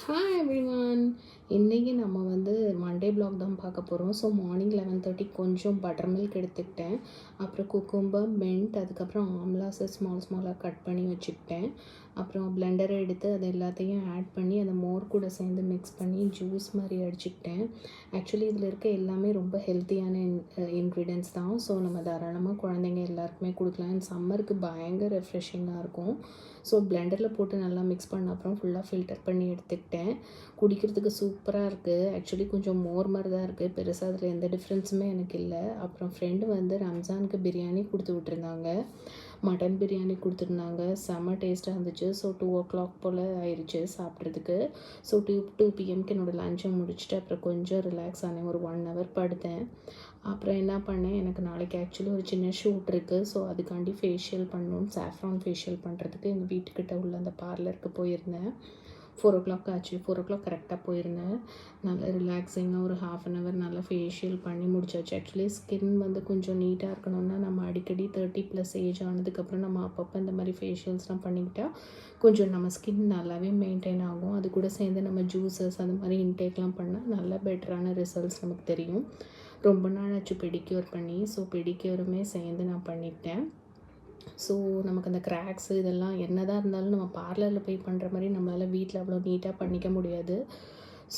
Hi everyone. இன்றைக்கி நம்ம வந்து மண்டே வ்ளாக் தான் பார்க்க போகிறோம். ஸோ மார்னிங் 11:30 கொஞ்சம் பட்டர் மில்க் எடுத்துக்கிட்டேன். அப்புறம் குக்கும்பர், மின்ட், அதுக்கப்புறம் ஆம்லாஸை ஸ்மாலாக கட் பண்ணி வச்சுக்கிட்டேன். அப்புறம் பிளெண்டரை எடுத்து அது எல்லாத்தையும் ஆட் பண்ணி அதை மோர் கூட சேர்ந்து மிக்ஸ் பண்ணி ஜூஸ் மாதிரி அடிச்சுக்கிட்டேன். ஆக்சுவலி இதில் இருக்க எல்லாமே ரொம்ப ஹெல்த்தியான இன்க்ரீடியன்ட்ஸ் தான். ஸோ நம்ம தாராளமாக குழந்தைங்க எல்லாருக்குமே கொடுக்கலாம். சம்மருக்கு பயங்கர ரெஃப்ரெஷிங்காக இருக்கும். ஸோ பிளெண்டரில் போட்டு நல்லா மிக்ஸ் பண்ண அப்புறம் ஃபுல்லாக ஃபில்டர் பண்ணி எடுத்துக்கிட்டேன். குடிக்கிறதுக்கு சூப்பராக இருக்குது. ஆக்சுவலி கொஞ்சம் மோர் மாதிரி தான் இருக்குது. பெருசாக அதில் எந்த டிஃப்ரென்ஸுமே எனக்கு இல்லை. அப்புறம் ஃப்ரெண்டு வந்து ரம்ஜானுக்கு பிரியாணி கொடுத்து விட்டுருந்தாங்க. மட்டன் பிரியாணி கொடுத்துருந்தாங்க. செம்ம டேஸ்ட்டாக இருந்துச்சு. ஸோ 2 o'clock போல் ஆயிடுச்சு சாப்பிட்றதுக்கு. ஸோ 2 PM என்னோடய லஞ்சை முடிச்சுட்டு அப்புறம் கொஞ்சம் ரிலாக்ஸ் ஆனேன். ஒரு 1 hour படுத்தேன். அப்புறம் என்ன பண்ணேன், எனக்கு நாளைக்கு ஆக்சுவலி ஒரு சின்ன ஷூட் இருக்குது. ஸோ அதுக்காண்டி ஃபேஷியல் பண்ணணும். சாஃப்ரான் ஃபேஷியல் பண்ணுறதுக்கு எங்கள் வீட்டுக்கிட்ட உள்ள அந்த பார்லருக்கு போயிருந்தேன். 4 o'clock ஆச்சு. 4 o'clock கரெக்டாக போயிருந்தேன். நல்லா ரிலாக்ஸிங்காக ஒரு 1/2 hour நல்லா ஃபேஷியல் பண்ணி முடிச்சாச்சு. ஆக்சுவலி ஸ்கின் வந்து கொஞ்சம் நீட்டாக இருக்கணும்னா நம்ம அடிக்கடி 30+ ஏஜ் ஆனதுக்கப்புறம் நம்ம அப்பப்போ இந்த மாதிரி ஃபேஷியல்ஸ்லாம் பண்ணிக்கிட்டால் கொஞ்சம் நம்ம ஸ்கின் நல்லாவே மெயின்டைன் ஆகும். அது கூட சேர்ந்து நம்ம ஜூஸஸ் அந்த மாதிரி இன்டேக்லாம் பண்ணால் நல்ல பெட்டரான ரிசல்ட்ஸ் நமக்கு தெரியும். ரொம்ப நாள் ஆச்சு பெடிக்யூர் பண்ணி. ஸோ பெடிக்யூருமே சேர்ந்து நான் பண்ணிட்டேன். ஸோ நமக்கு அந்த கிராக்ஸு இதெல்லாம் என்ன தான் இருந்தாலும் நம்ம பார்லரில் போய் பண்ணுற மாதிரி நம்மளால் வீட்டில் அவ்வளோ நீட்டாக பண்ணிக்க முடியாது.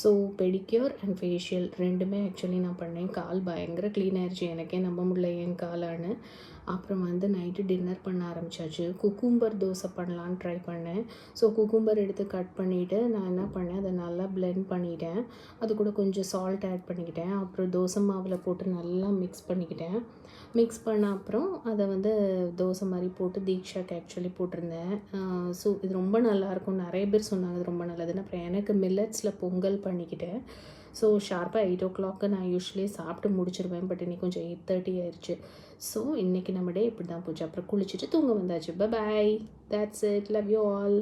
ஸோ பெடிக்யூர் அண்ட் ஃபேஷியல் ரெண்டுமே ஆக்சுவலி நான் பண்ணேன். கால் பயங்கர க்ளீன் ஆயிடுச்சு. எனக்கே நம்ப முடியல என் காலான்னு. அப்புறம் வந்து நைட்டு டின்னர் பண்ண ஆரம்பித்தாச்சு. குக்கும்பர் தோசை பண்ணலான்னு ட்ரை பண்ணேன். ஸோ குக்கும்பர் எடுத்து கட் பண்ணிவிட்டு நான் என்ன பண்ணேன், அதை நல்லா பிளெண்ட் பண்ணிட்டேன். அது கூட கொஞ்சம் சால்ட் ஆட் பண்ணிக்கிட்டேன். அப்புறம் தோசை மாவில் போட்டு நல்லா மிக்ஸ் பண்ணிக்கிட்டேன். மிக்ஸ் பண்ண அப்புறம் அதை வந்து தோசை மாதிரி போட்டு தீக்ஷாக்கு ஆக்சுவலி போட்டிருந்தேன். ஸோ இது ரொம்ப நல்லாயிருக்கும். நிறைய பேர் சொன்னாங்க இது ரொம்ப நல்லதுன்னு. அப்புறம் எனக்கு மில்லட்ஸில் பொங்கல் பண்ணிக்கிட்டேன். ஸோ ஷார்ப்பாக 8 o'clock நான் யூஸ்வலி சாப்பிட்டு முடிச்சிருவேன். பட் இன்றைக்கி கொஞ்சம் 8:30 ஆயிடுச்சு. ஸோ இன்றைக்கி நம்ம டே இப்படி தான் போச்சு. அப்புறம் குளிச்சுட்டு தூங்க வந்தாச்சு. Bye bye. That's it. Love you all.